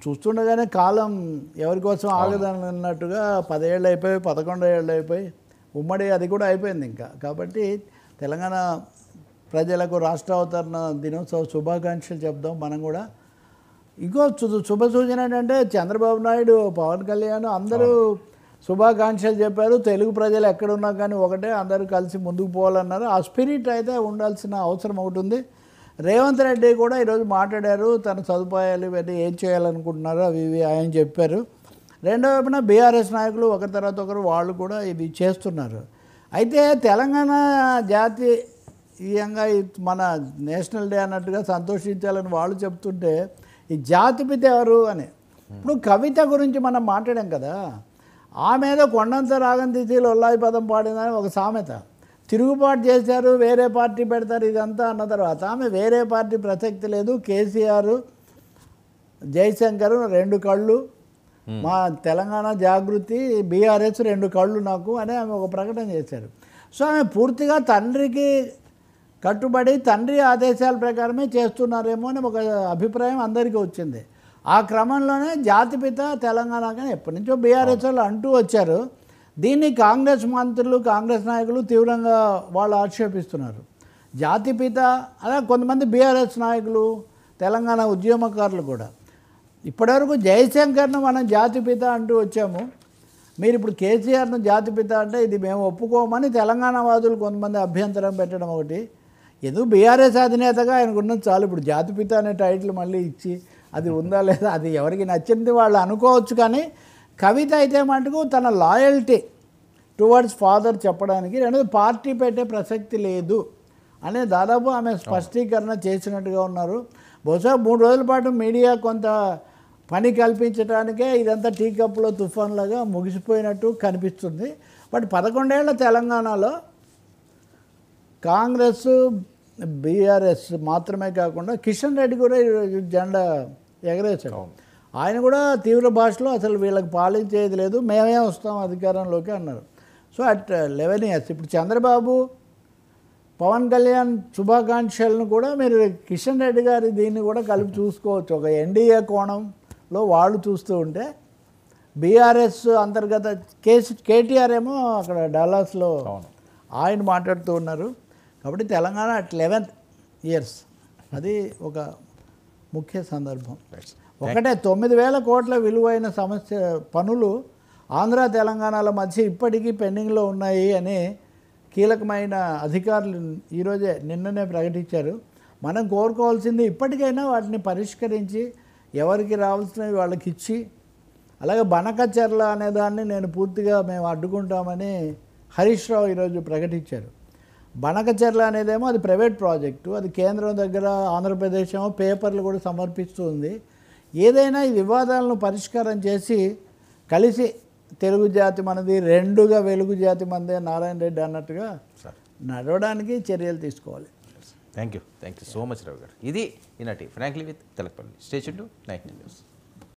చూస్తుండగానే కాలం ఎవరి కోసం ఆగదన్నట్టుగా 10 ఏళ్ళు అయిపోయి 11 ఏళ్ళు అయిపోయి ఉమ్మడి అది కూడా అయిపోయింది ఇంకా. కాబట్టి తెలంగాణ ప్రజలకు రాష్ట్ర అవతరణ దినోత్సవ శుభాకాంక్షలు చెప్దాం మనం కూడా. ఇంకో శుభ సూచన ఏంటంటే చంద్రబాబు నాయుడు, పవన్ కళ్యాణ్ అందరూ శుభాకాంక్షలు చెప్పారు. తెలుగు ప్రజలు ఎక్కడున్నా కానీ ఒకటే, అందరూ కలిసి ముందుకు పోవాలన్నారు. ఆ స్పిరిట్ అయితే ఉండాల్సిన అవసరం ఒకటి ఉంది. రేవంత్ రెడ్డి కూడా ఈరోజు మాట్లాడారు. తన సదుపాయాలు ఇవన్నీ ఏం చేయాలనుకుంటున్నారో అవి ఇవి ఆయన చెప్పారు. రెండో వైపున బీఆర్ఎస్ నాయకులు ఒకరి తర్వాత ఒకరు వాళ్ళు కూడా ఇది చేస్తున్నారు. అయితే తెలంగాణ జాతీయంగా మన నేషనల్ డే అన్నట్టుగా సంతోషించాలని వాళ్ళు చెప్తుంటే ఈ జాతిపిత ఎవరు అని. ఇప్పుడు కవిత గురించి మనం మాట్లాడాం కదా, ఆమె ఏదో కొండంత రాగం తీసి లొల్లాయి పదం పాడిందని ఒక సామెత. తిరుగుబాటు చేశారు, వేరే పార్టీ పెడతారు ఇదంతా అన్న తర్వాత ఆమె వేరే పార్టీ ప్రసక్తి లేదు. కేసీఆర్, జయశంకర్ 2 కళ్ళు, మా తెలంగాణ జాగృతి, బీఆర్ఎస్ 2 కళ్ళు నాకు అని ఆమె ఒక ప్రకటన చేశారు. సో ఆమె పూర్తిగా తండ్రికి కట్టుబడి తండ్రి ఆదేశాల ప్రకారమే చేస్తున్నారేమో అని ఒక అభిప్రాయం అందరికీ వచ్చింది. ఆ క్రమంలోనే జాతిపిత తెలంగాణ కానీ ఎప్పటి నుంచో బీఆర్ఎస్ వాళ్ళు అంటూ వచ్చారు. దీన్ని కాంగ్రెస్ మంత్రులు, కాంగ్రెస్ నాయకులు తీవ్రంగా వాళ్ళు ఆక్షేపిస్తున్నారు. జాతిపిత అలా కొంతమంది బీఆర్ఎస్ నాయకులు, తెలంగాణ ఉద్యమకారులు కూడా ఇప్పటివరకు జయశంకర్ను మనం జాతిపిత అంటూ వచ్చాము, మీరు ఇప్పుడు కేసీఆర్ను జాతిపిత అంటే ఇది మేము ఒప్పుకోమని తెలంగాణ వాదులు కొంతమంది అభ్యంతరం పెట్టడం ఒకటి. ఎందుకు బీఆర్ఎస్ అధినేతగా ఆయనకు ఉన్నది చాలు. ఇప్పుడు జాతిపిత అనే టైటిల్ మళ్ళీ ఇచ్చి అది ఉందా లేదా అది ఎవరికి నచ్చింది వాళ్ళు అనుకోవచ్చు. కానీ కవిత అయితే మటుకు తన లాయల్టీ టువర్డ్స్ ఫాదర్ చెప్పడానికి, రెండోది పార్టీ పెట్టే ప్రసక్తి లేదు అనే దాదాపు ఆమె స్పష్టీకరణ చేసినట్టుగా ఉన్నారు. బహుశా 3 రోజుల పాటు మీడియా కొంత పని కల్పించడానికే ఇదంతా టీ కప్పులో తుఫాన్లాగా ముగిసిపోయినట్టు కనిపిస్తుంది. బట్ 11 ఏళ్ల తెలంగాణలో కాంగ్రెస్, బీఆర్ఎస్ మాత్రమే కాకుండా కిషన్ రెడ్డి కూడా జెండా ఎగరేశారు. ఆయన కూడా తీవ్ర భాషలో అసలు వీళ్ళకి పాలించేది లేదు, మేమే వస్తాం అధికారంలోకి అన్నారు. సో అట్ 11 years ఇప్పుడు చంద్రబాబు, పవన్ కళ్యాణ్ శుభాకాంక్షలను కూడా మీరు కిషన్ రెడ్డి గారి దీన్ని కూడా కలిపి చూసుకోవచ్చు. ఒక ఎన్డీఏ కోణంలో వాళ్ళు చూస్తూ ఉంటే బీఆర్ఎస్ అంతర్గత కేటీఆర్ ఏమో అక్కడ డల్లాస్లో ఆయన మాట్లాడుతూ ఉన్నారు. కాబట్టి తెలంగాణ అట్ 11 years అది ఒక ముఖ్య సందర్భం. ఒకటే 9,000 కోట్ల విలువైన పనులు ఆంధ్ర తెలంగాణల మధ్య ఇప్పటికీ పెండింగ్లో ఉన్నాయి అని కీలకమైన అధికారులు ఈరోజే నిన్ననే ప్రకటించారు. మనం కోరుకోవాల్సింది ఇప్పటికైనా వాటిని పరిష్కరించి ఎవరికి రావాల్సినవి వాళ్ళకి ఇచ్చి, అలాగే బనకచెర్ల అనేదాన్ని నేను పూర్తిగా మేము అడ్డుకుంటామని హరీష్ రావు ఈరోజు ప్రకటించారు. బనకచెర్ల అనేదేమో అది ప్రైవేట్ ప్రాజెక్టు, అది కేంద్రం దగ్గర ఆంధ్రప్రదేశ్ ఏమో పేపర్లు కూడా సమర్పిస్తుంది. ఏదైనా ఈ వివాదాలను పరిష్కారం చేసి కలిసి తెలుగు జాతి మనది, 2గా వెలుగు జాతి మనదే నారాయణ రెడ్డి అన్నట్టుగా నడవడానికి చర్యలు తీసుకోవాలి. థ్యాంక్ యూ సో మచ్ రావు గారు. ఇది ఈనాటి frankly with Telakapalli. Stay tuned to 19 News.